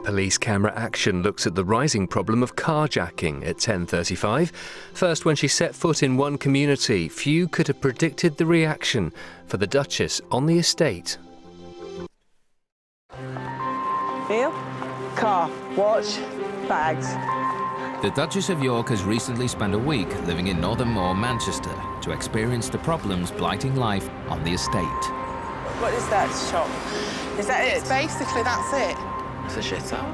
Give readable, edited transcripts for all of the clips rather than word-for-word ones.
Police camera action looks at the rising problem of carjacking at 10:35. First, when she set foot in one community, few could have predicted the reaction for the Duchess on the estate. Feel? Car, watch, bags. The Duchess of York has recently spent a week living in Northern Moor, Manchester, to experience the problems blighting life on the estate. What is that shop? Is that it? Basically, that's it. It's a shithole.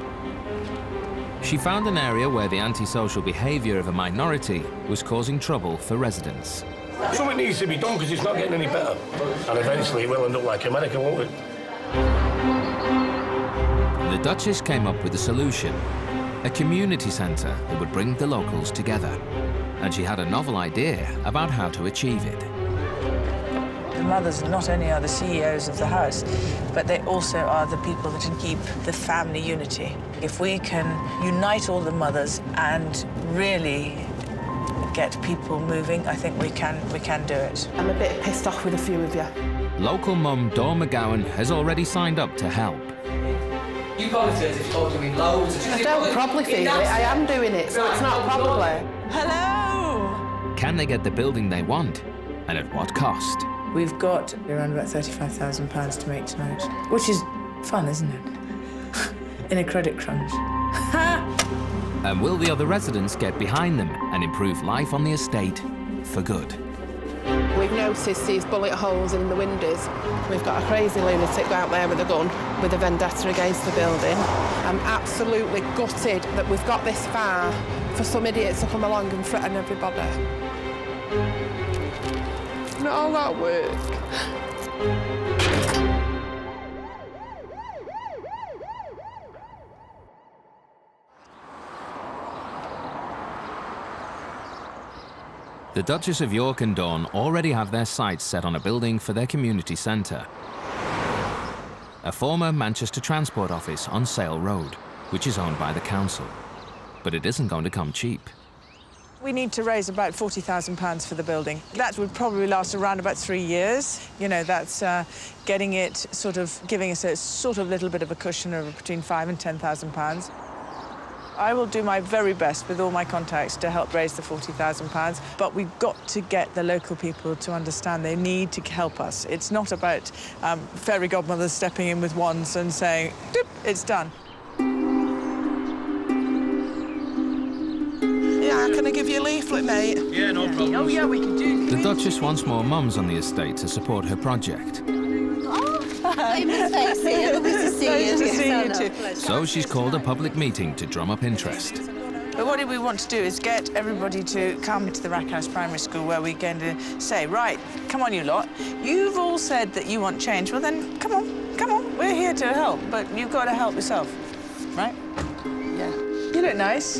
She found an area where the antisocial behaviour of a minority was causing trouble for residents. Something needs to be done because it's not getting any better. And eventually it will end up like America, won't it? The Duchess came up with a solution. A community centre that would bring the locals together. And she had a novel idea about how to achieve it. The mothers not only are the CEOs of the house, but they also are the people that can keep the family unity. If we can unite all the mothers and really get people moving, I think we can do it. I'm a bit pissed off with a few of you. Local mum Dawn McGowan has already signed up to help. You probably feel as if you're doing loads of... I don't probably feel it, I am doing it, so it's not probably. Hello! Can they get the building they want? And at what cost? We've got around about £35,000 to make tonight, which is fun, isn't it? In a credit crunch. And will the other residents get behind them and improve life on the estate for good? We've noticed these bullet holes in the windows. We've got a crazy lunatic out there with a gun, with a vendetta against the building. I'm absolutely gutted that we've got this far for some idiots to come along and threaten everybody. Not all that work. The Duchess of York and Dawn already have their sights set on a building for their community centre. A former Manchester Transport Office on Sale Road, which is owned by the council. But it isn't going to come cheap. We need to raise about £40,000 for the building. That would probably last around about 3 years. You know, that's getting it sort of, giving us a sort of little bit of a cushion of between £5,000 and £10,000. I will do my very best with all my contacts to help raise the £40,000, but we've got to get the local people to understand they need to help us. It's not about fairy godmothers stepping in with wands and saying, doop, it's done. Yeah, can I give you a leaflet, mate? Yeah, no problem. Oh, yeah, we can do. The Duchess wants more mums on the estate to support her project. Hi, Miss Facey. Lovely to see you. Nice to see you too. So she's called a public meeting to drum up interest. But what we want to do is get everybody to come to the Rackhouse Primary School, where we're going to say, right, come on, you lot. You've all said that you want change. Well, then, come on. We're here to help, but you've got to help yourself, right? Yeah. You look nice.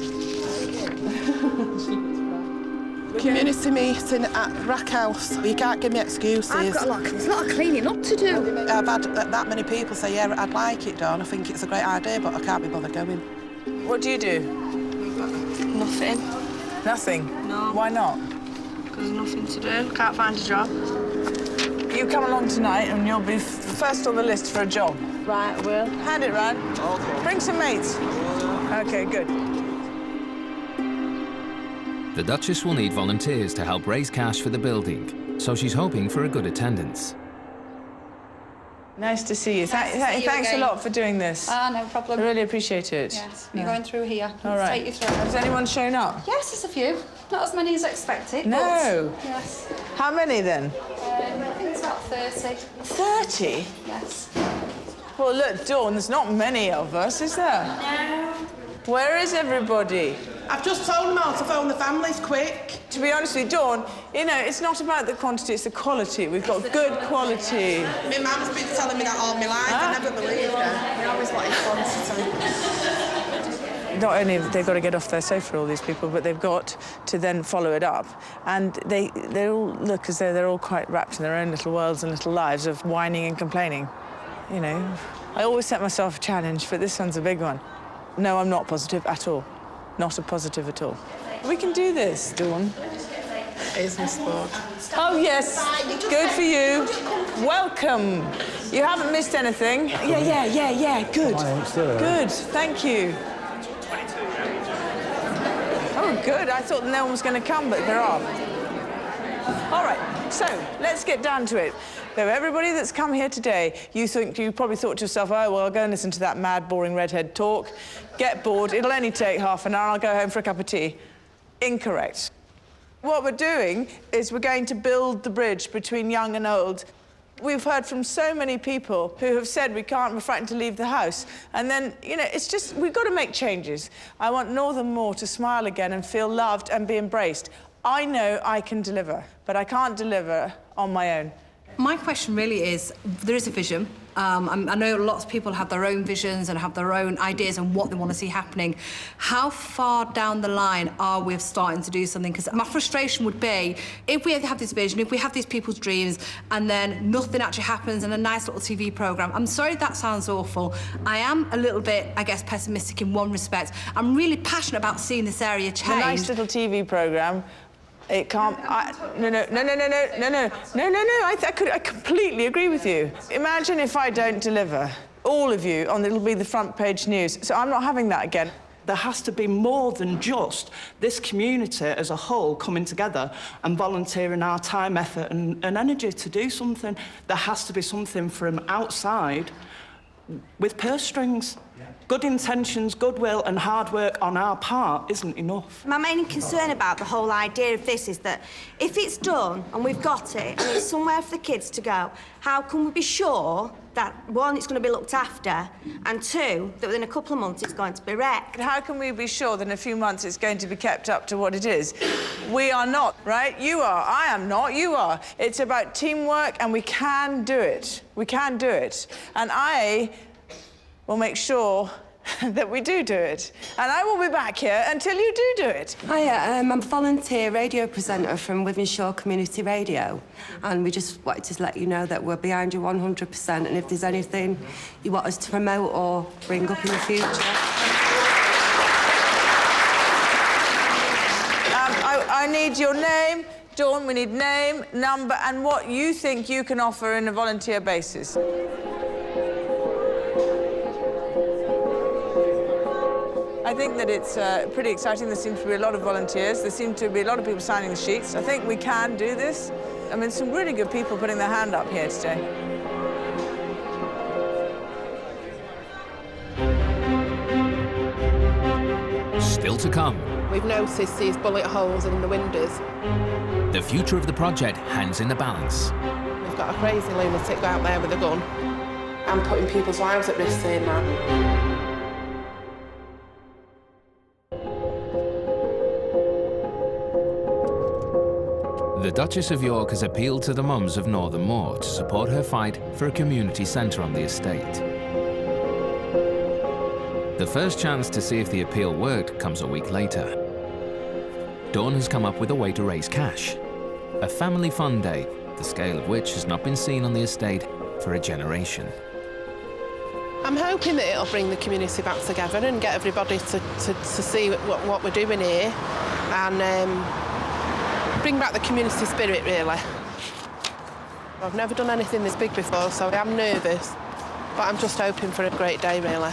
Community meeting at Rackhouse. You can't give me excuses. I've got there's a lot of cleaning up to do. I've had that many people say, yeah, I'd like it, Dawn. I think it's a great idea, but I can't be bothered going. What do you do? Nothing. Nothing? No. Why not? Because there's nothing to do. Can't find a job. You come along tonight and you'll be first on the list for a job. Right, I will. Hand it round. Okay. Bring some mates. OK, good. The Duchess will need volunteers to help raise cash for the building, so she's hoping for a good attendance. Nice to see you. Nice to see you Thanks again. a lot for doing this. No problem. I really appreciate it. Yes, you're going through here. All right. Take you through. Has anyone shown up? Yes, there's a few. Not as many as expected. No. But yes. How many then? I think it's about 30. 30? Yes. Well, look, Dawn, there's not many of us, is there? No. Where is everybody? I've just phoned them all to phone the families, quick. To be honest with you, Dawn, you know, it's not about the quantity, it's the quality. We've got good quality. My mum's been telling me that all my life. I never believed her. I always wanted quantity. Not only have they got to get off their sofa, all these people, but they've got to then follow it up. And they all look as though they're all quite wrapped in their own little worlds and little lives of whining and complaining. You know, I always set myself a challenge, but this one's a big one. No, I'm not positive at all. Not a positive at all. We can do this, Dawn. It is my sport. Oh, yes. Good for you. Welcome. You haven't missed anything. Yeah. Good. Good. Thank you. Oh, good. I thought no one was going to come, but there are. All right. So let's get down to it. Though everybody that's come here today, you probably thought to yourself, oh, well, I'll go and listen to that mad, boring redhead talk. Get bored. It'll only take half an hour. I'll go home for a cup of tea. Incorrect. What we're doing is we're going to build the bridge between young and old. We've heard from so many people who have said we're frightened to leave the house. And then, you know, it's just, we've got to make changes. I want Northern Moor to smile again and feel loved and be embraced. I know I can deliver, but I can't deliver on my own. My question really is, there is a vision. I know lots of people have their own visions and have their own ideas on what they want to see happening. How far down the line are we of starting to do something? Because my frustration would be, if we have this vision, if we have these people's dreams, and then nothing actually happens in a nice little TV programme, I'm sorry that sounds awful. I am a little bit, I guess, pessimistic in one respect. I'm really passionate about seeing this area change. A nice little TV programme. It can't. No. I completely agree with you. Imagine if I don't deliver, all of you, it'll be the front page news. So I'm not having that again. There has to be more than just this community as a whole coming together and volunteering our time, effort and energy to do something. There has to be something from outside with purse strings. Good intentions, goodwill and hard work on our part isn't enough. My main concern about the whole idea of this is that if it's done and we've got it and it's somewhere for the kids to go, how can we be sure that, one, it's going to be looked after, and two, that within a couple of months it's going to be wrecked? How can we be sure that in a few months it's going to be kept up to what it is? We are not, right? You are. I am not. You are. It's about teamwork, and we can do it. We can do it. And I will make sure that we do it. And I will be back here until you do it. Hiya, I'm a volunteer radio presenter from Wythenshawe Community Radio, and we just wanted to let you know that we're behind you 100%, and if there's anything you want us to promote or bring up in the future. I need your name. Dawn, we need name, number, and what you think you can offer in a volunteer basis. I think that it's pretty exciting. There seems to be a lot of volunteers. There seem to be a lot of people signing the sheets. I think we can do this. I mean, some really good people putting their hand up here today. Still to come. We've noticed these bullet holes in the windows. The future of the project hangs in the balance. We've got a crazy lunatic out there with a gun. I'm putting people's lives at risk saying that. The Duchess of York has appealed to the mums of Northern Moor to support her fight for a community centre on the estate. The first chance to see if the appeal worked comes a week later. Dawn has come up with a way to raise cash. A family fun day, the scale of which has not been seen on the estate for a generation. I'm hoping that it'll bring the community back together and get everybody to see what we're doing here, and bring back the community spirit, really. I've never done anything this big before, so I'm nervous, but I'm just hoping for a great day, really.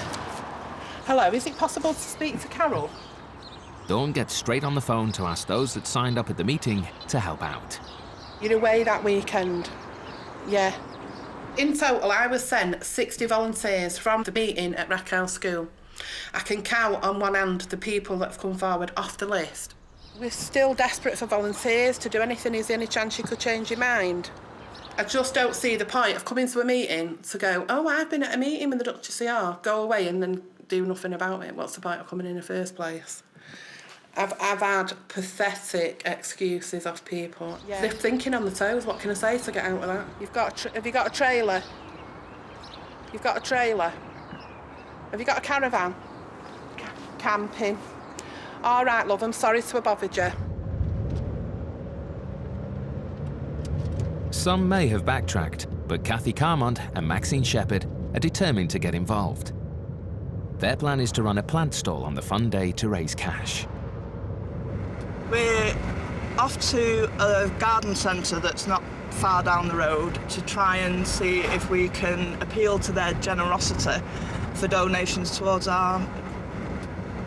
Hello, is it possible to speak to Carol? Dawn gets straight on the phone to ask those that signed up at the meeting to help out. You're away that weekend? Yeah. In total, I was sent 60 volunteers from the meeting at Rackhouse School. I can count on one hand the people that have come forward off the list. We're still desperate for volunteers to do anything. Is there any chance you could change your mind? I just don't see the point of coming to a meeting to go, oh, I've been at a meeting with the Duchess of York, go away and then do nothing about it. What's the point of coming in the first place? I've had pathetic excuses of people. Yeah. They're thinking on the toes. What can I say to get out of that? Have you got a trailer? You've got a trailer? Have you got a caravan? Camping. All right, love, I'm sorry to have bothered you. Some may have backtracked, but Kathy Carmont and Maxine Shepherd are determined to get involved. Their plan is to run a plant stall on the fun day to raise cash. We're off to a garden centre that's not far down the road to try and see if we can appeal to their generosity for donations towards our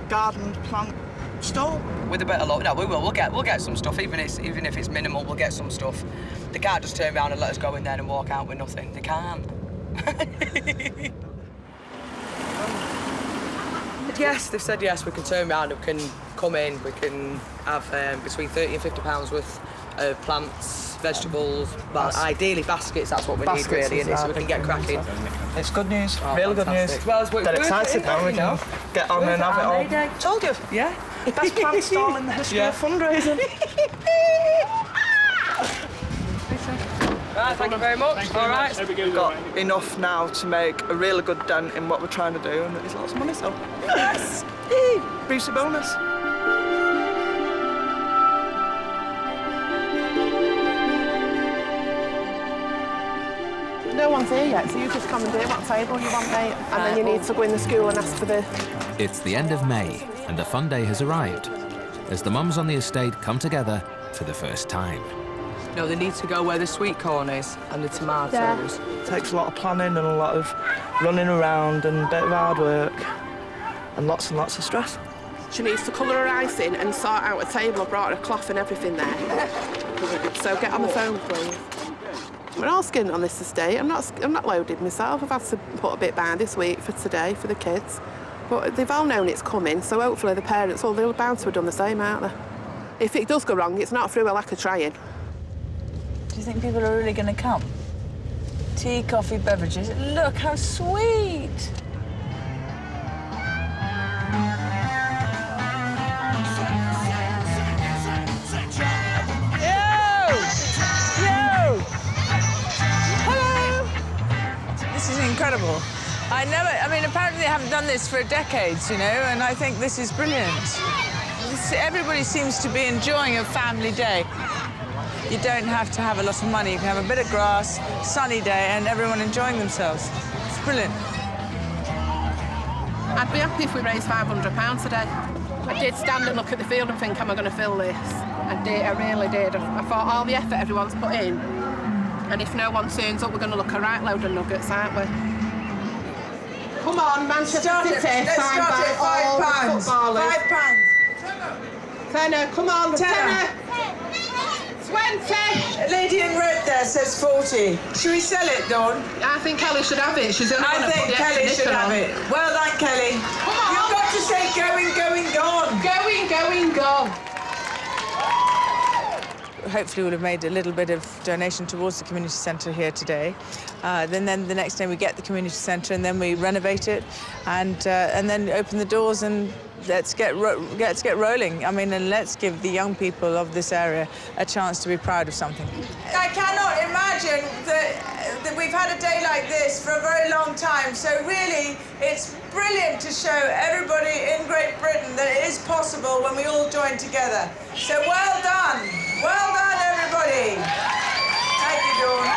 garden plant stall. With a bit of luck, no, we will. We'll get some stuff, even if it's minimal. We'll get some stuff. They can't just turn around and let us go in there and walk out with nothing. They can't. Yes, they've said yes. We can turn around. We can come in. We can have between £30 and £50 worth of plants, vegetables. Well, ideally baskets. That's what we need really, so we can get cracking. It's good news. Oh, really fantastic. Good news. Well, we're excited now. We can get on and have it all. Told you. Yeah. Best plant stall in the history of fundraising. Right, thank you very much. All right. We've got enough now to make a really good dent in what we're trying to do, and there's lots of money, so yes! Booster bonus. No one's here yet, so you just come and do what table you want, mate. And then you need to go in the school and ask for the... It's the end of May, and the fun day has arrived, as the mums on the estate come together for the first time. No, they need to go where the sweet corn is and the tomatoes. Yeah. It takes a lot of planning and a lot of running around and a bit of hard work and lots of stress. She needs to colour her ice in and sort out a table. I brought her a cloth and everything there. So get on the phone, please. We're all skinned on this estate. I'm not loaded myself. I've had to put a bit by this week for today for the kids. But they've all known it's coming, so hopefully the parents, they're bound to have done the same, aren't they? If it does go wrong, it's not through a lack of trying. Do you think people are really going to come? Tea, coffee, beverages. Look how sweet. This is incredible. I mean, apparently they haven't done this for decades, you know, and I think this is brilliant. Everybody seems to be enjoying a family day. You don't have to have a lot of money. You can have a bit of grass, sunny day, and everyone enjoying themselves. It's brilliant. I'd be happy if we raised £500 today. I did stand and look at the field and think, am I going to fill this? I really did. I thought all the effort everyone's put in, and if no one turns up, we're going to look a right load of nuggets, aren't we? Come on, Manchester City, Let's start it. £5. £5. Tenner, come on, tenner. 20. Lady in red there says 40. Should we sell it, Dawn? I think Kelly should have it. She's only I think Kelly should have it. Well done, Kelly. Come on. You've got to say going, going, gone. Going, going, gone. Hopefully we'll have made a little bit of donation towards the community centre here today. Then the next day we get the community centre and then we renovate it and then open the doors and let's get rolling. I mean, and let's give the young people of this area a chance to be proud of something. I cannot imagine that we've had a day like this for a very long time. So really, it's brilliant to show everybody in Great Britain that it is possible when we all join together. So well done. Well done, everybody. Thank you, Dawn.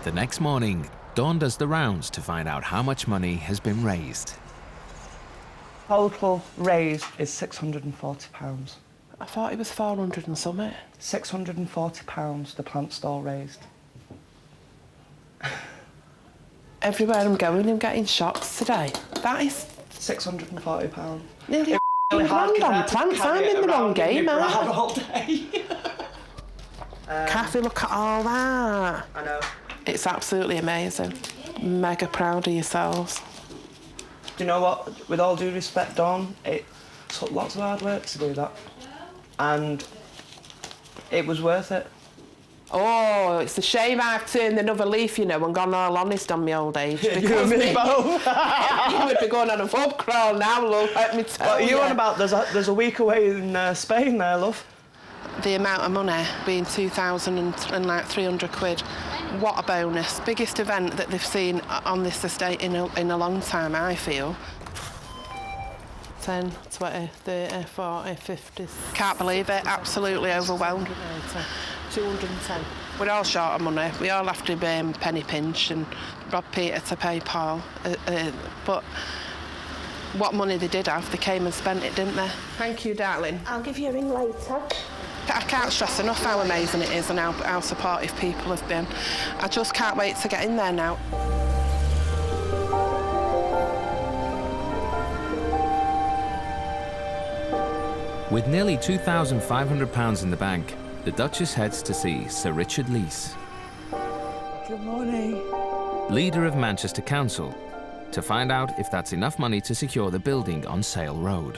The next morning, Dawn does the rounds to find out how much money has been raised. Total raised is £640. I thought it was 400 and something. £640 the plant stall raised. Everywhere I'm going, I'm getting shocks today. That is £640. nearly £1 grand on plants. I'm in the wrong game, aren't I? Kathy, look at all that. I know. It's absolutely amazing. Mega proud of yourselves. Do you know what? With all due respect, Dawn, it took lots of hard work to do that. And it was worth it. Oh, it's a shame I've turned another leaf, you know, and gone all honest on my old age. You and me both. You would be going on a pub crawl now, love, let me tell you. What are you on about? There's a week away in Spain there, love. The amount of money being 2,000 and like 300 quid. What a bonus. Biggest event that they've seen on this estate in a long time, I feel. 10, 20, 30, 40, 50. Can't believe it. Absolutely overwhelmed. 210. We're all short of money. We all have to penny pinch and rob Peter to pay Paul. But What money they did have, they came and spent it, didn't they? Thank you, darling. I'll give you a ring later. I can't stress enough how amazing it is and how supportive people have been. I just can't wait to get in there now. With nearly £2,500 in the bank, the Duchess heads to see Sir Richard Leese, Good morning. leader of Manchester Council, to find out if that's enough money to secure the building on Sale Road.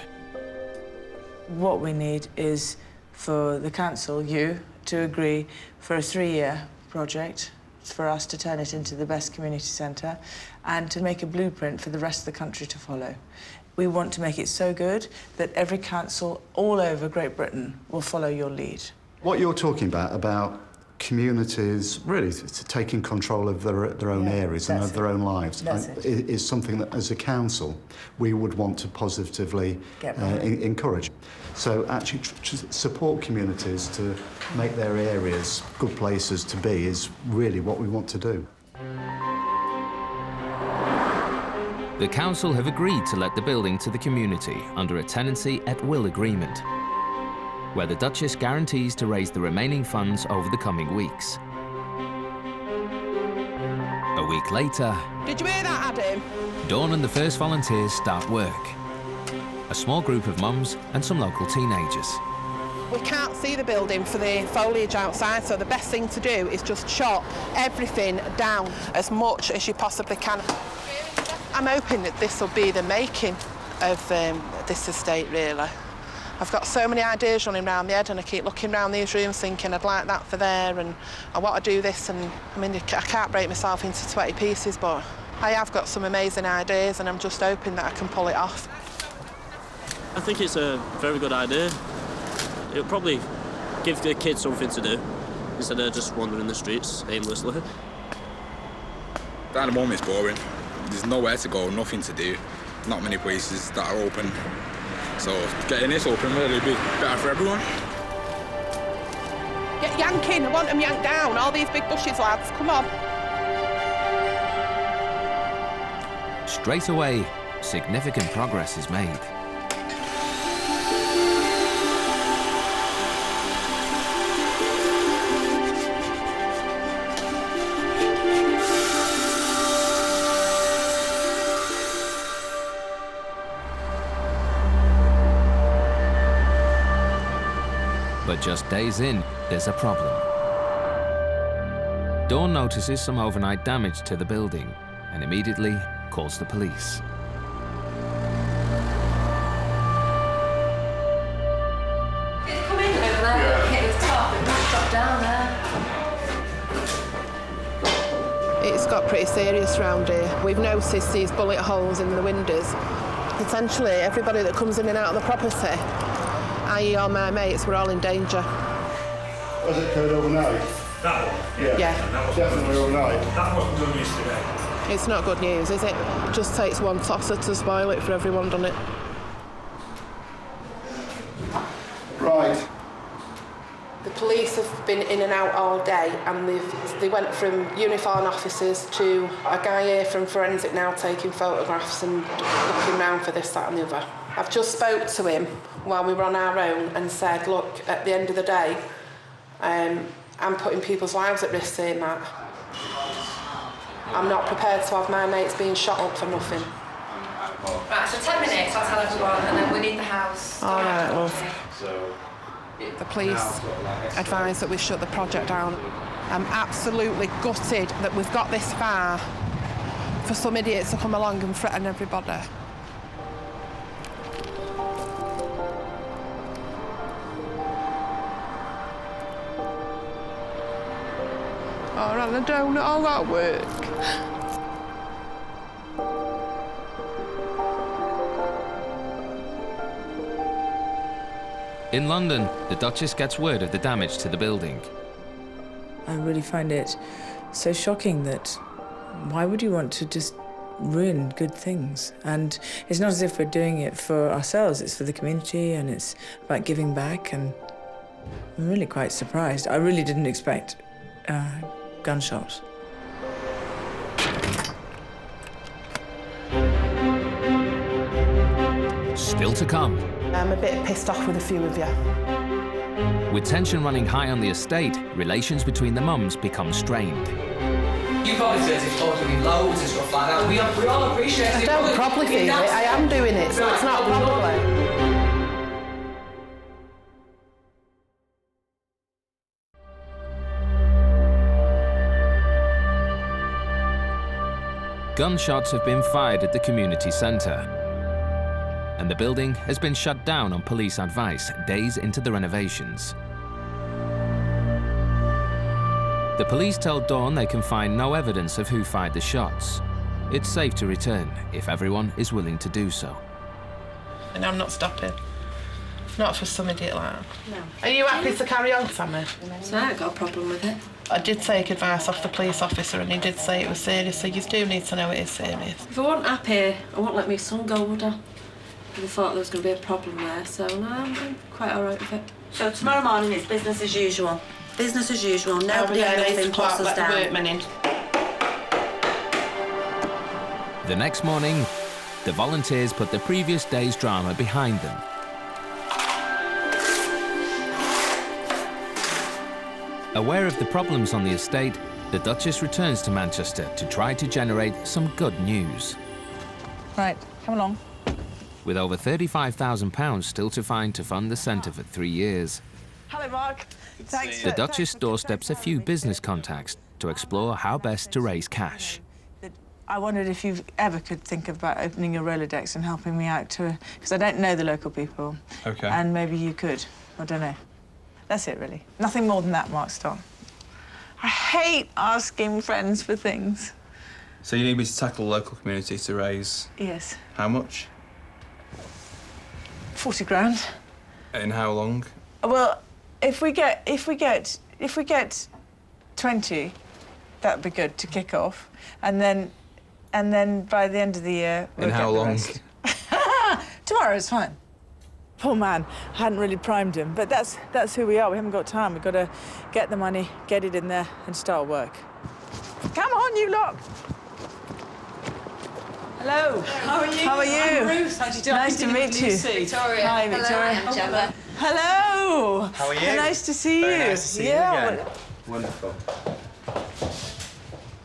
What we need is for the council, you, to agree for a 3-year project for us to turn it into the best community centre and to make a blueprint for the rest of the country to follow. We want to make it so good that every council all over Great Britain will follow your lead. What you're talking about communities really taking control of their own areas and of their own lives is something that, as a council, we would want to positively encourage. So actually support communities to make their areas good places to be is really what we want to do. The council have agreed to let the building to the community under a tenancy at will agreement, where the Duchess guarantees to raise the remaining funds over the coming weeks. A week later... Did you hear that, Adam? Dawn and the first volunteers start work. A small group of mums and some local teenagers. We can't see the building for the foliage outside, so the best thing to do is just chop everything down as much as you possibly can. I'm hoping that this will be the making of this estate, really. I've got so many ideas running around my head and I keep looking around these rooms thinking I'd like that for there and I want to do this, and I mean I can't break myself into 20 pieces, but I have got some amazing ideas and I'm just hoping that I can pull it off. I think it's a very good idea. It'll probably give the kids something to do instead of just wandering the streets aimlessly. At the moment it's boring. There's nowhere to go, nothing to do, not many places that are open. So getting this open really be better for everyone. Get yanking, I want them yanked down, all these big bushes, lads, come on. Straight away, significant progress is made. But just days in, there's a problem. Dawn notices some overnight damage to the building and immediately calls the police. It's come in over there, hit the top, it might drop down there. It's got pretty serious round here. We've noticed these bullet holes in the windows. Essentially, everybody that comes in and out of the property, i.e. all my mates, we're all in danger. Was it occurred overnight? That one? Yeah. That was Definitely overnight. That wasn't done yesterday. It's not good news, is it? It just takes one tosser to spoil it for everyone, doesn't it? Right. The police have been in and out all day, and they went from uniformed officers to a guy here from Forensic now taking photographs and looking round for this, that and the other. I've just spoke to him while we were on our own and said, look, at the end of the day, I'm putting people's lives at risk saying that. I'm not prepared to have my mates being shot up for nothing. Right, so 10 minutes, I'll tell everyone, and then we need the house. All right, love. The police advise that we shut the project down. I'm absolutely gutted that we've got this far for some idiots to come along and threaten everybody. Oh, and I don't all that work. In London, the Duchess gets word of the damage to the building. I really find it so shocking that why would you want to just ruin good things? And it's not as if we're doing it for ourselves, it's for the community and it's about giving back, and I'm really quite surprised. I really didn't expect gunshots. Still to come. I'm a bit pissed off with a few of you. With tension running high on the estate, relations between the mums become strained. You've obviously told me loads and stuff like that. We all appreciate it. I don't properly feel it. I am doing it, so it's not a problem. Gunshots have been fired at the community centre, and the building has been shut down on police advice days into the renovations. The police tell Dawn they can find no evidence of who fired the shots. It's safe to return if everyone is willing to do so. And I'm not stopping. Not for some idiot like that. No. Are you happy to carry on, Sammy? No, I ain't got a problem with it. I did take advice off the police officer and he did say it was serious, so you do need to know it is serious. If I wasn't happy, I wouldn't let my son go, would I? I thought there was going to be a problem there, so no, I'm quite all right with it. So tomorrow morning it's business as usual. Business as usual. Nobody and nothing puts us down. Workmen in. The next morning, the volunteers put the previous day's drama behind them. Aware of the problems on the estate, the Duchess returns to Manchester to try to generate some good news. Right, come along. With over £35,000 still to find to fund the centre for 3 years. Hello, Mark. Thanks. The Duchess doorsteps a few business contacts to explore how best to raise cash. I wondered if you ever could think about opening your Rolodex and helping me out to, because I don't know the local people. Okay. And maybe you could. I don't know. That's it, really. Nothing more than that, Mark Stott. I hate asking friends for things. So you need me to tackle the local community to raise... Yes. How much? 40 grand. In how long? Well, if we get 20, that'd be good to kick off, and then by the end of the year. In how long? Tomorrow's fine. Poor man, I hadn't really primed him, but that's who we are. We haven't got time. We've got to get the money, get it in there, and start work. Come on, you lot. Hello. How are you? How are you? I'm Ruth. How do you do? Nice to meet you. Victoria. Hi, Victoria. Hello, I'm Gemma. Hello. How are you? Nice to see Very you. nice to see you again. Well, Wonderful.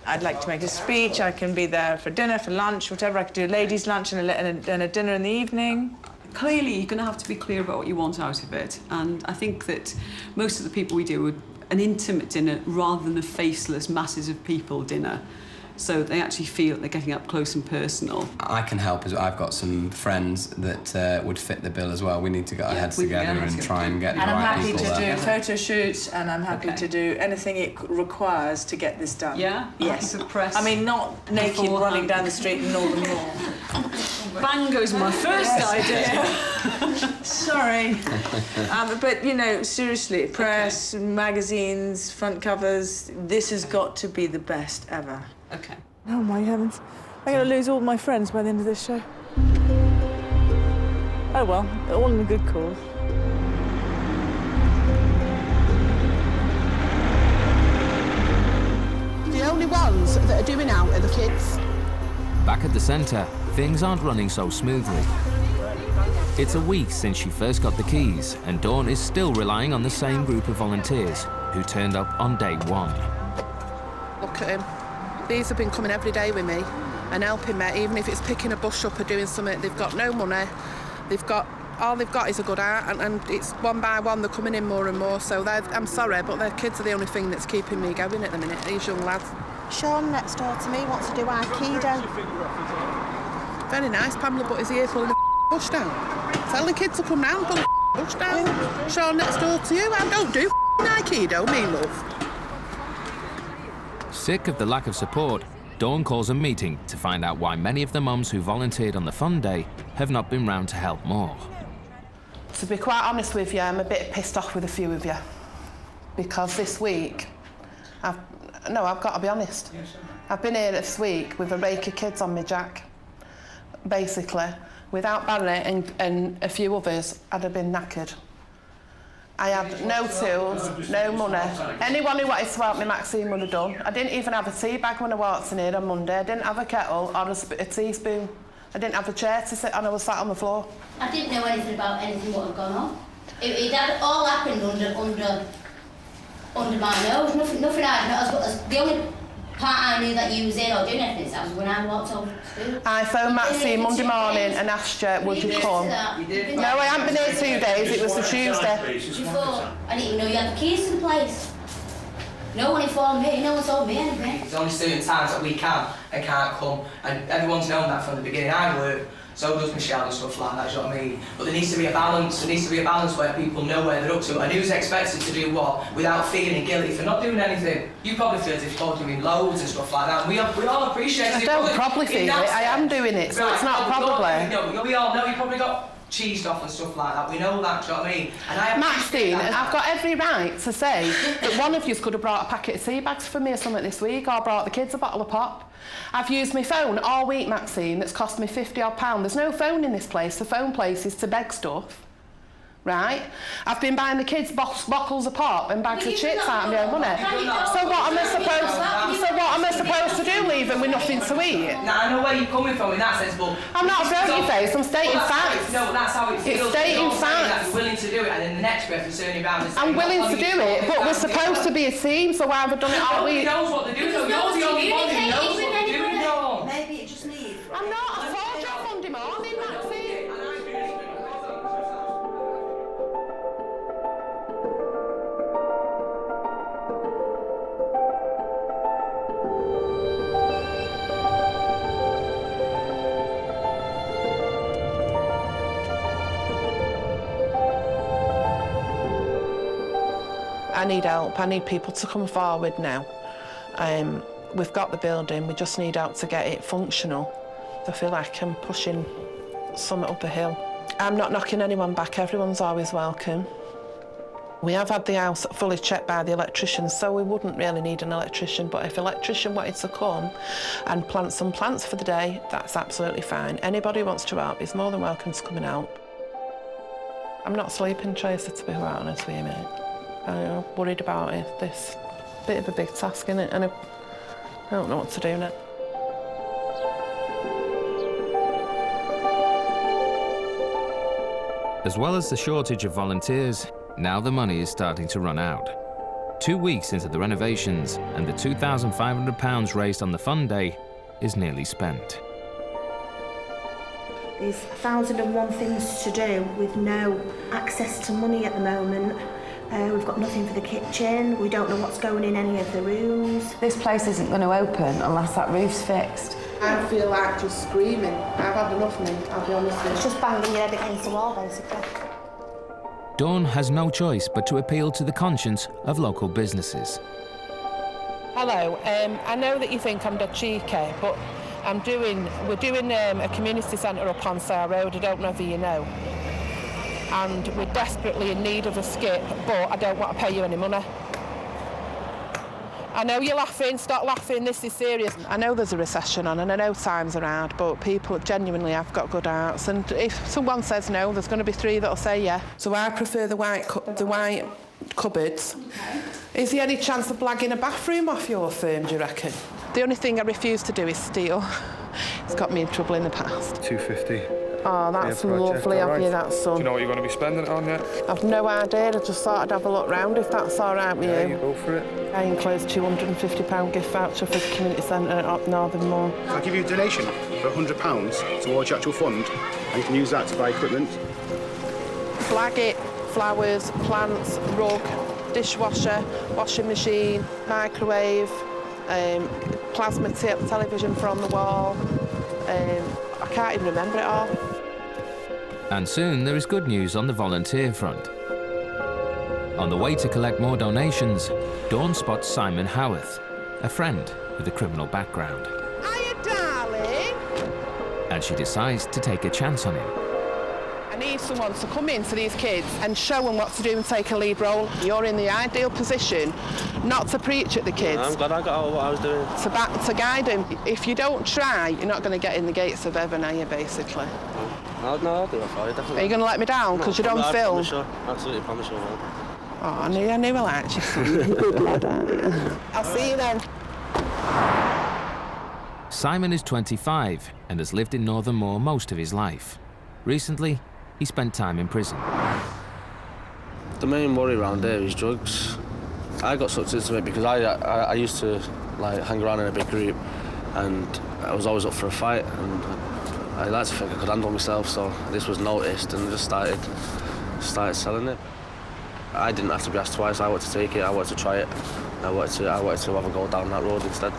I'd like to make a speech. I can be there for dinner, for lunch, whatever. I could do a ladies' lunch and a dinner in the evening. Clearly, you're going to have to be clear about what you want out of it. And I think that most of the people we do would an intimate dinner rather than a faceless masses of people dinner. So they actually feel that they're getting up close and personal. I can help as well. I've got some friends that would fit the bill as well. We need to get our heads together and try and get the right people there. And I'm happy to do photo shoots, and I'm happy to do anything it requires to get this done. Yeah? Yes. Press I mean, not naked running down the street in Northern Moor. Bang goes my first idea. Sorry. But, you know, seriously, press, magazines, front covers, this has got to be the best ever. OK. Oh, my heavens. I'm going to lose all my friends by the end of this show. Oh, well, all in a good cause. The only ones that are doing out are the kids. Back at the centre, things aren't running so smoothly. It's a week since she first got the keys, and Dawn is still relying on the same group of volunteers who turned up on day one. Look at him. These have been coming every day with me and helping me, even if it's picking a bush up or doing something. They've got no money. All they've got is a good heart, and it's one by one they're coming in more and more. So I'm sorry, but their kids are the only thing that's keeping me going at the minute, these young lads. Sean next door to me wants to do Aikido. Very nice, Pamela, but is he here pulling the bush down? Tell the kids to come round, pull the bush down. Sean next door to you, I don't do Aikido, me love. Sick of the lack of support, Dawn calls a meeting to find out why many of the mums who volunteered on the fun day have not been round to help more. To be quite honest with you, I'm a bit pissed off with a few of you. Because this week, I've got to be honest. I've been here this week with a rake of kids on me, Jack. Basically, without Barry and a few others, I'd have been knackered. I had no tools, no money. Anyone who wanted to help me, Maxine would have done. I didn't even have a tea bag when I walked in here on Monday. I didn't have a kettle or a teaspoon. I didn't have a chair to sit on, I was sat on the floor. I didn't know anything about anything what had gone on. It had all happened under my nose. Nothing I know. The only part I knew that you was in or doing anything that was when I walked over to school. I phoned Maxine Monday morning and asked her, would you come? No, I haven't been here 2 days, it was the Tuesday. Before, I didn't even know you had the keys to the place. No one informed me, no one told me anything. There's only certain times that we can and can't come, and everyone's known that from the beginning. I work, so does Michelle and stuff like that, you know what I mean? But there needs to be a balance, where people know where they're up to, and who's expected to do what without feeling guilty for not doing anything. You probably feel as if you're doing loads and stuff like that. We all appreciate it. I don't probably feel it, I am doing it, so it's not probably. We all know you probably got cheesed off and stuff like that. We know that, do you know what I mean? And Maxine, I've got every right to say that one of you could have brought a packet of tea bags for me or something this week, or brought the kids a bottle of pop. I've used my phone all week, Maxine, that's cost me £50-odd. There's no phone in this place. The phone place is to beg stuff. Right? I've been buying the kids bottles of pop and bags of chips out of my own money. So what am I supposed to do, leave them with nothing to eat? Now, I know where you're coming from in that sense, but... I'm not throwing your face, I'm stating facts. No, that's how it feels. It's stating facts. You're willing to do it, and then the next breath you're turning around and saying... I'm willing to do it, but we're supposed to be a team, so why have I done it all week? Nobody knows what they're doing, though. You're the only one who knows what they're doing, Dawn. Maybe it just needs... I'm not, I told you on Monday morning, Maxine. I need help. I need people to come forward now. We've got the building, we just need help to get it functional. I feel like I'm pushing something up a hill. I'm not knocking anyone back, everyone's always welcome. We have had the house fully checked by the electrician, so we wouldn't really need an electrician, but if an electrician wanted to come and plant some plants for the day, that's absolutely fine. Anybody who wants to help is more than welcome to come and help. I'm not sleeping, Tracy, to be quite honest with you, mate. I'm worried about it. This bit of a big task, innit? And I don't know what to do now. As well as the shortage of volunteers, now the money is starting to run out. 2 weeks into the renovations, and the £2,500 raised on the fund day is nearly spent. There's 1,001 things to do with no access to money at the moment. We've got nothing for the kitchen, we don't know what's going in any of the rooms. This place isn't going to open unless that roof's fixed. I feel like just screaming. I've had enough, mate, I'll be honest with you. It's just banging your head against the wall, basically. Dawn has no choice but to appeal to the conscience of local businesses. Hello, I know that you think I'm dead cheeky, but we're doing a community centre up on Sale Road, I don't know if you know. And we're desperately in need of a skip, but I don't want to pay you any money. I know you're laughing, stop laughing, this is serious. I know there's a recession on and I know times are hard, but people genuinely have got good hearts, and if someone says no, there's going to be 3 that'll say yeah. So I prefer the white cupboards. Okay. Is there any chance of blagging a bathroom off your firm, do you reckon? The only thing I refuse to do is steal. It's got me in trouble in the past. £250. Oh, that's lovely of you, that, son. Do you know what you're going to be spending it on yet? I've no idea. I just thought I'd have a look round if that's all right with you. Yeah, you go for it. I enclosed £250 gift voucher for the community centre at Northern Moor. I'll give you a donation for £100 towards your actual fund, and you can use that to buy equipment. Flag it, flowers, plants, rug, dishwasher, washing machine, microwave, plasma television from the wall. I can't even remember it all. And soon there is good news on the volunteer front. On the way to collect more donations, Dawn spots Simon Howarth, a friend with a criminal background. Hiya, darling. And she decides to take a chance on him. I need someone to come in to these kids and show them what to do and take a lead role. You're in the ideal position not to preach at the kids. I'm glad I got out of what I was doing. To guide them. If you don't try, you're not going to get in the gates of heaven, are you, basically? No, I'll do it for you, definitely. Are you going to let me down because you're on film? Sure. Absolutely, promise you, man. Oh, I knew I liked you. Good lad, aren't you? I'll see you then. Simon is 25 and has lived in Northern Moor most of his life. Recently, he spent time in prison. The main worry around here is drugs. I got sucked into it because I used to like hang around in a big group, and I was always up for a fight, and I like to think I could handle myself, so this was noticed and I just started selling it. I didn't have to be asked twice. I wanted to take it, I wanted to try it. I wanted to have a go down that road instead.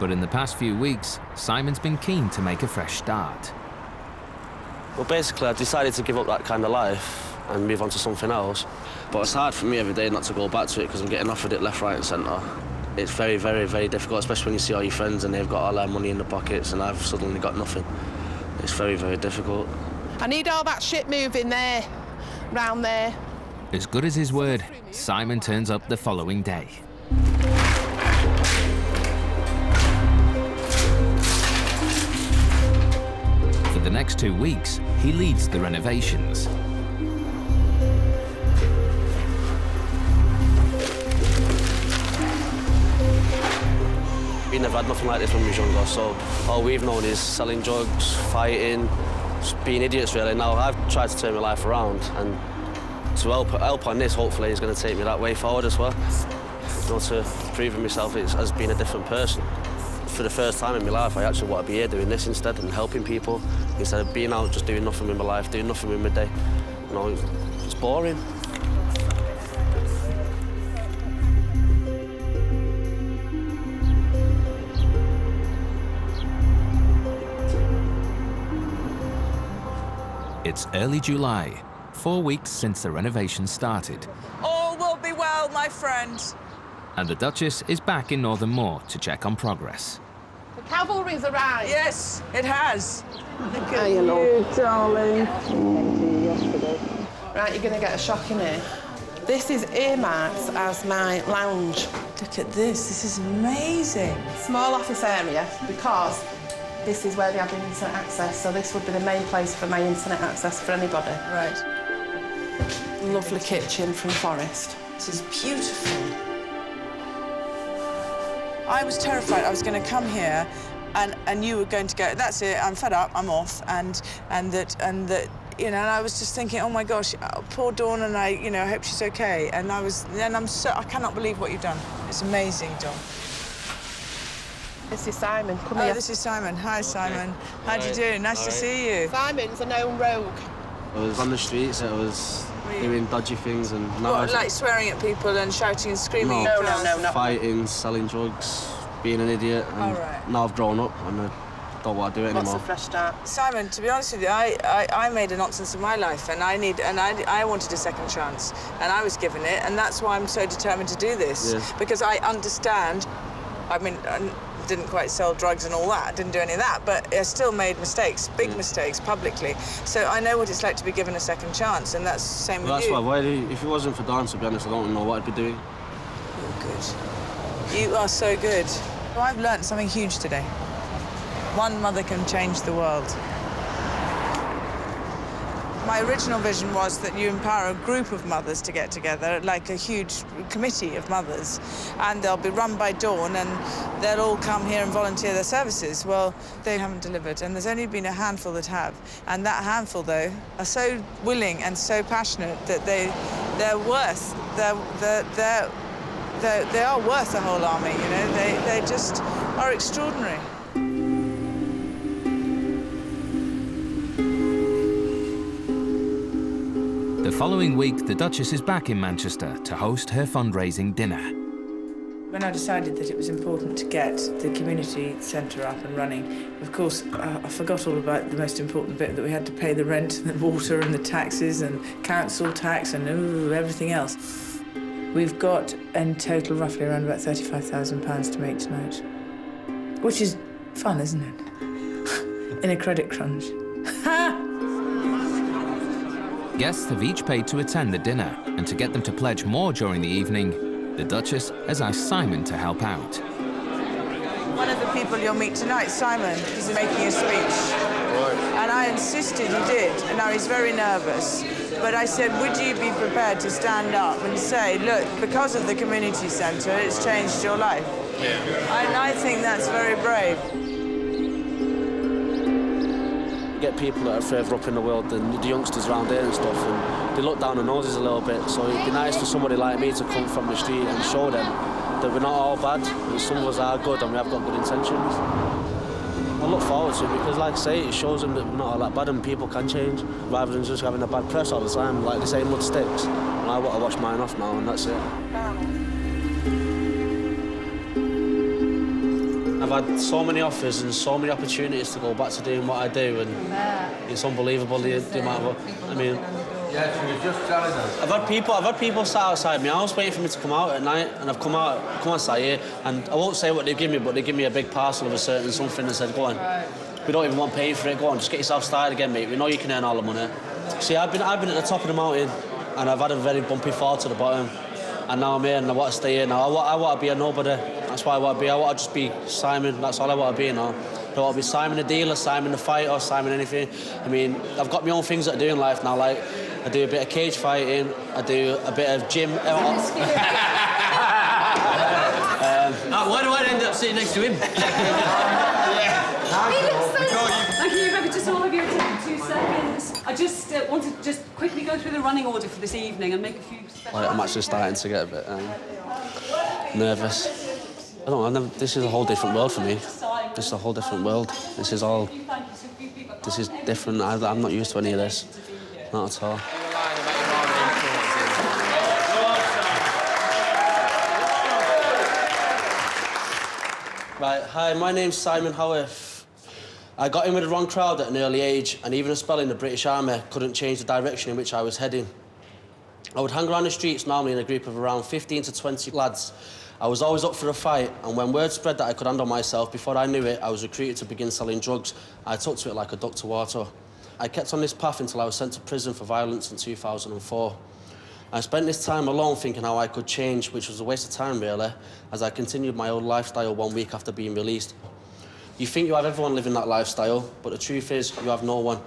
But in the past few weeks, Simon's been keen to make a fresh start. Well, basically, I decided to give up that kind of life and move on to something else. But it's hard for me every day not to go back to it because I'm getting offered it left, right and centre. It's very, very, very difficult, especially when you see all your friends and they've got all their money in their pockets and I've suddenly got nothing. It's very, very difficult. I need all that shit moving there, round there. As good as his word, Simon turns up the following day. For the next 2 weeks, he leads the renovations. We never had nothing like this when we were younger, so all we've known is selling drugs, fighting, just being idiots really. Now I've tried to turn my life around, and to help on this, hopefully, is going to take me that way forward as well. You know, to proving myself as being a different person. For the first time in my life, I actually want to be here doing this instead and helping people, instead of being out just doing nothing with my life, doing nothing with my day. You know, it's boring. It's early July, 4 weeks since the renovation started. All will be well, my friend. And the Duchess is back in Northern Moor to check on progress. The cavalry's arrived. Yes, it has. Look at you, darling. Right, you're going to get a shock in here. This is earmarked as my lounge. Look at this. This is amazing. Small office area because this is where they have the internet access, so this would be the main place for my internet access for anybody. Right. Lovely kitchen from Forest. This is beautiful. I was terrified I was going to come here and you were going to go, that's it, I'm fed up, I'm off, and that, you know, and I was just thinking, oh my gosh, poor Dawn, and I hope she's okay. And I cannot believe what you've done. It's amazing, Dawn. This is Simon, come here. Oh, this is Simon. Hi, Simon. How do you do? Nice to see you. Simon's a known rogue. I was on the streets, I was doing dodgy things and now What, like swearing at people and shouting and screaming? No, not fighting, selling drugs, being an idiot, and now I've grown up and I don't want to do it anymore. What's a fresh start? Simon, to be honest with you, I made a nonsense of my life, and I wanted a second chance, and I was given it, and that's why I'm so determined to do this, because I understand. I mean, I didn't quite sell drugs and all that, didn't do any of that, but I still made mistakes, big mistakes, publicly. So I know what it's like to be given a second chance, and that's the same with you. That's why, if it wasn't for Dan, to be honest, I don't know what I'd be doing. You're good. You are so good. Well, I've learnt something huge today. One mother can change the world. My original vision was that you empower a group of mothers to get together, like a huge committee of mothers, and they'll be run by Dawn, and they'll all come here and volunteer their services. Well, they haven't delivered, and there's only been a handful that have. And that handful, though, are so willing and so passionate that they are worth a whole army, you know? They just are extraordinary. The following week, the Duchess is back in Manchester to host her fundraising dinner. When I decided that it was important to get the community centre up and running, of course, I forgot all about the most important bit, that we had to pay the rent and the water and the taxes and council tax and everything else. We've got in total roughly around about £35,000 to make tonight, which is fun, isn't it? In a credit crunch. Guests have each paid to attend the dinner, and to get them to pledge more during the evening, the Duchess has asked Simon to help out. One of the people you'll meet tonight, Simon, is making a speech. And I insisted he did, and now he's very nervous. But I said, would you be prepared to stand up and say, look, because of the community centre, it's changed your life? Yeah. And I think that's very brave. Get people that are further up in the world than the youngsters around here and stuff, and they look down the noses a little bit, so it'd be nice for somebody like me to come from the street and show them that we're not all bad, and some of us are good and we have got good intentions. I look forward to it because, like I say, it shows them that we're not all that bad and people can change, rather than just having a bad press all the time. Like they say, mud sticks, and I want to wash mine off now, and that's it. I've had so many offers and so many opportunities to go back to doing what I do, and it's unbelievable the amount of... I mean... Yeah, she was just telling us. I've had people sat outside my house waiting for me to come out at night, and I've come on site here, and I won't say what they give me, but they give me a big parcel of a certain something and said, go on, we don't even want paying for it, go on, just get yourself started again, mate, we know you can earn all the money. See, I've been at the top of the mountain, and I've had a very bumpy fall to the bottom, and now I'm here, and I want to stay here now. I want to be a nobody, that's what I want to be. I want to just be Simon, that's all I want to be now. I don't want to be Simon the dealer, Simon the fighter, Simon anything. I mean, I've got my own things that I do in life now, like I do a bit of cage fighting, I do a bit of gym. Why do I end up sitting next to him? Thank you, Rebecca. Just all of you, take 2 seconds. I just wanted to just quickly go through the running order for this evening and make a few special... I'm actually starting to get a bit nervous. I don't know, this is a whole different world for me. This is a whole different world. This is different. I'm not used to any of this. Not at all. Right, hi, my name's Simon Howarth. I got in with the wrong crowd at an early age, and even a spell in the British Army couldn't change the direction in which I was heading. I would hang around the streets normally in a group of around 15 to 20 lads. I was always up for a fight, and when word spread that I could handle myself, before I knew it, I was recruited to begin selling drugs. I took to it like a duck to water. I kept on this path until I was sent to prison for violence in 2004. I spent this time alone thinking how I could change, which was a waste of time, really, as I continued my old lifestyle 1 week after being released. You think you have everyone living that lifestyle, but the truth is, you have no one.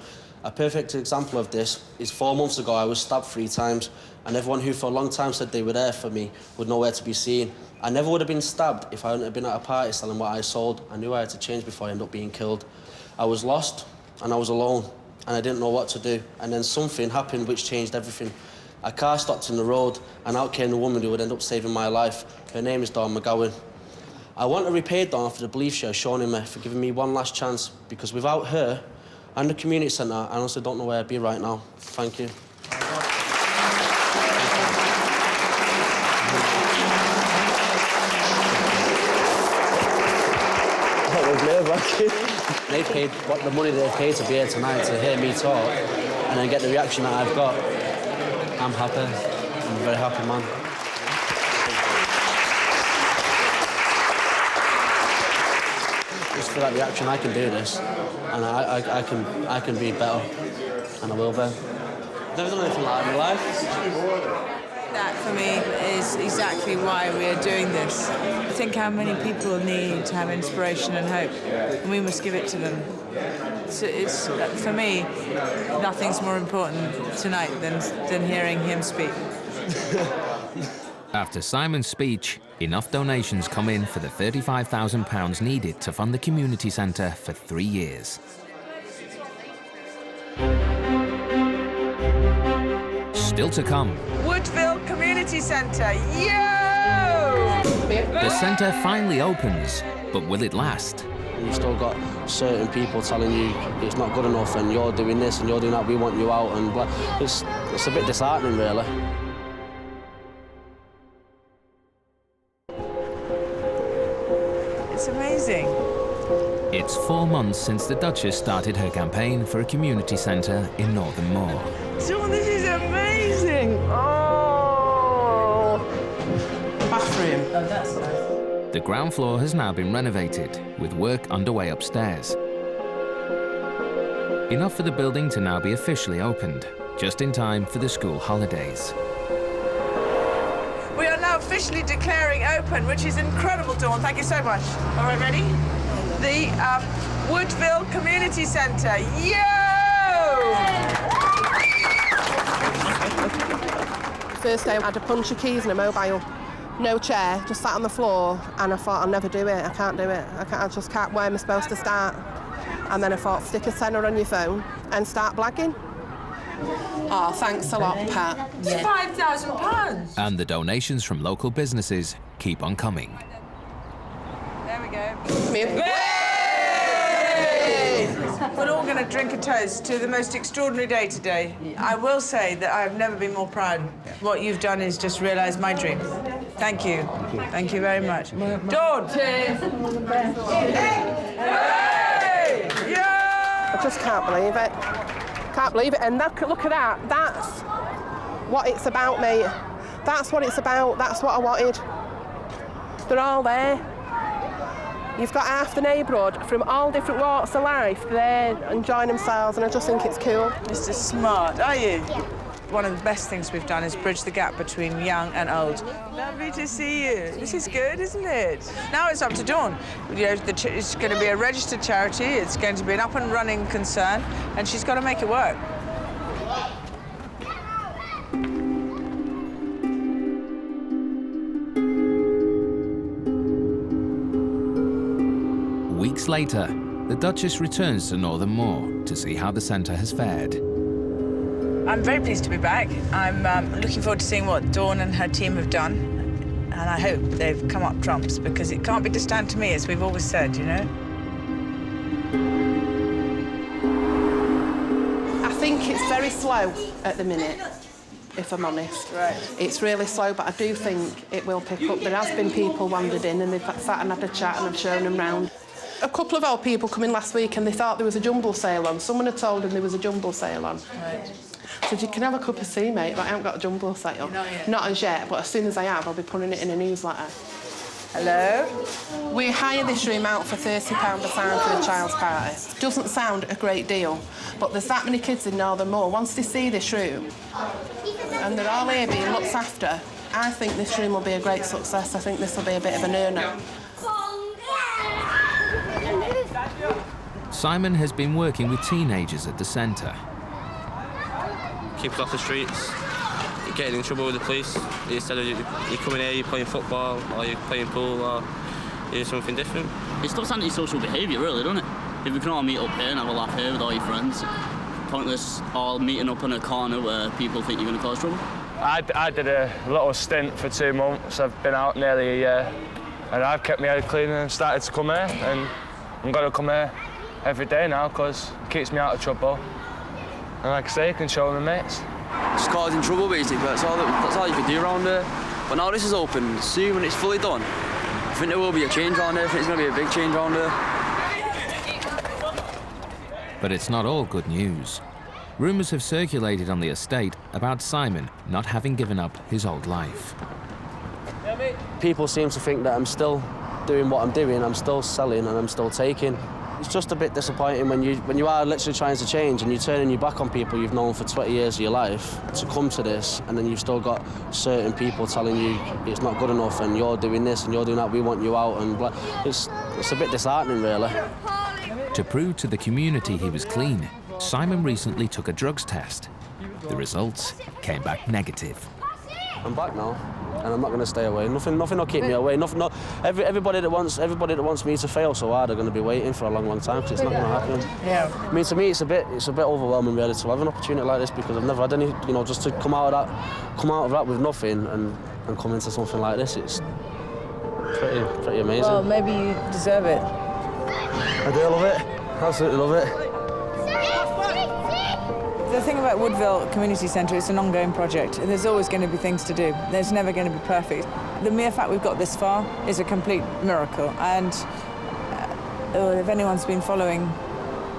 A perfect example of this is 4 months ago, I was stabbed 3 times, and everyone who for a long time said they were there for me would nowhere to be seen. I never would have been stabbed if I hadn't been at a party selling what I sold. I knew I had to change before I ended up being killed. I was lost, and I was alone, and I didn't know what to do. And then something happened which changed everything. A car stopped in the road, and out came the woman who would end up saving my life. Her name is Dawn McGowan. I want to repay Dawn for the belief she has shown in me, for giving me one last chance, because without her and the community centre, I honestly don't know where I'd be right now. Thank you. They paid the money they paid to be here tonight to hear me talk and then get the reaction that I've got. I'm happy. I'm a very happy man. Just for that reaction, I can do this, and I can be better, and I will be. I've never done anything like that in my life. That, for me, is exactly why we are doing this. I think how many people need to have inspiration and hope, and we must give it to them. So it's, for me, nothing's more important tonight than hearing him speak. After Simon's speech, enough donations come in for the £35,000 needed to fund the community centre for 3 years. Still to come. Woodville Community Centre, yo! The centre finally opens, but will it last? You've still got certain people telling you it's not good enough and you're doing this and you're doing that, we want you out, and it's a bit disheartening, really. It's amazing. It's 4 months since the Duchess started her campaign for a community centre in Northern Moor. Dawn, this is amazing! Oh! Bathroom. Oh, that's nice. The ground floor has now been renovated, with work underway upstairs. Enough for the building to now be officially opened, just in time for the school holidays. We are now officially declaring open, which is incredible, Dawn. Thank you so much. All right, ready? The Woodville Community Centre. Yo! First day I had a punch of keys and a mobile. No chair, just sat on the floor, and I thought, I'll never do it, I can't do it. I just can't, where am I supposed to start? And then I thought, stick a tenner on your phone and start blagging. Oh, thanks a lot, Pat. It's £5,000. And the donations from local businesses keep on coming. There we go. Come here. We're all going to drink a toast to the most extraordinary day today. I will say that I've never been more proud. What you've done is just realise my dream. Thank you. Thank you very much. Dawn! Cheers! I just can't believe it. Can't believe it. And look at that. That's what it's about, mate. That's what it's about. That's what I wanted. They're all there. You've got half the neighbourhood from all different walks of life there enjoying themselves, and I just think it's cool. Mr. Smart, are you? Yeah. One of the best things we've done is bridge the gap between young and old. Lovely to see you. This is good, isn't it? Now it's up to Dawn. You know, it's going to be a registered charity, it's going to be an up-and-running concern, and she's got to make it work. Weeks later, the Duchess returns to Northern Moor to see how the centre has fared. I'm very pleased to be back. I'm looking forward to seeing what Dawn and her team have done, and I hope they've come up trumps, because it can't be just down to me, as we've always said, you know? I think it's very slow at the minute, if I'm honest. Right. It's really slow, but I do think it will pick up. There has been people wandered in and they've sat and had a chat and I've shown them round. A couple of old people come in last week and they thought there was a jumble sale on. Someone had told them there was a jumble sale on. Right. I said, you can have a cup of tea, mate, but I haven't got a jumble sale. Not yet. Not as yet, but as soon as I have, I'll be putting it in a newsletter. Hello? We hire this room out for £30 a time for a child's party. Doesn't sound a great deal, but there's that many kids in Northern Moor. Once they see this room, and they're all here being looked after, I think this room will be a great success. I think this will be a bit of an earner. Simon has been working with teenagers at the centre. Keep us off the streets, you're getting in trouble with the police. Instead of you coming here, you're playing football, or you're playing pool, or you're doing something different. It stops antisocial behaviour, really, doesn't it? If we can all meet up here and have a laugh here with all your friends, pointless all meeting up in a corner where people think you're going to cause trouble. I did a little stint for 2 months. I've been out nearly a year, and I've kept my head clean and started to come here, and I'm going to come here every day now because it keeps me out of trouble. And like I say, you can show my mates. Just causing trouble, basically, that's all you can do around here. But now this is open, soon when it's fully done, I think there will be a change around here. I think it's going to be a big change around here. But it's not all good news. Rumours have circulated on the estate about Simon not having given up his old life. People seem to think that I'm still doing what I'm doing, I'm still selling and I'm still taking. It's just a bit disappointing when you are literally trying to change and you're turning your back on people you've known for 20 years of your life to come to this, and then you've still got certain people telling you it's not good enough and you're doing this and you're doing that, we want you out, and it's a bit disheartening, really. To prove to the community he was clean, Simon recently took a drugs test. The results came back negative. I'm back now, and I'm not going to stay away. Nothing will keep me away. Everybody that wants me to fail so hard are going to be waiting for a long, long time, because it's not going to happen. Yeah. I mean, to me, it's a bit overwhelming, really, to have an opportunity like this, because I've never had any. You know, just to come out of that with nothing and come into something like this, it's pretty amazing. Well, maybe you deserve it. I do love it. Absolutely love it. The thing about Woodville Community Centre, it's an ongoing project. There's always going to be things to do. There's never going to be perfect. The mere fact we've got this far is a complete miracle. And if anyone's been following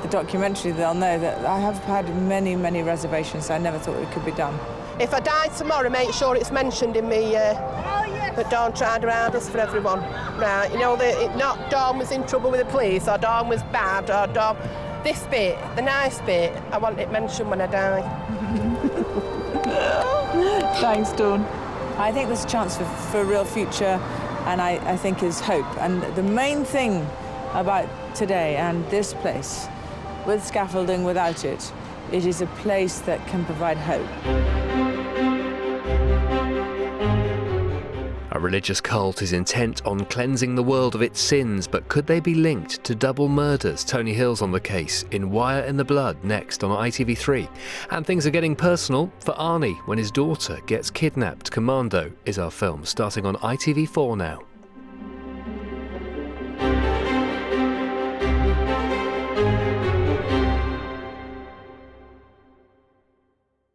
the documentary, they'll know that I have had many, many reservations. I never thought it could be done. If I die tomorrow, make sure it's mentioned in me that Dawn tried her hardest for everyone. Right, you know, not Dawn was in trouble with the police, or Dawn was bad, or Dawn... This bit, the nice bit, I want it mentioned when I die. Thanks, Dawn. I think there's a chance for a real future, and I think there's hope. And the main thing about today and this place, with scaffolding, without it, it is a place that can provide hope. A religious cult is intent on cleansing the world of its sins, but could they be linked to double murders? Tony Hill's on the case in Wire in the Blood, next on ITV3. And things are getting personal for Arnie when his daughter gets kidnapped. Commando is our film, starting on ITV4 now.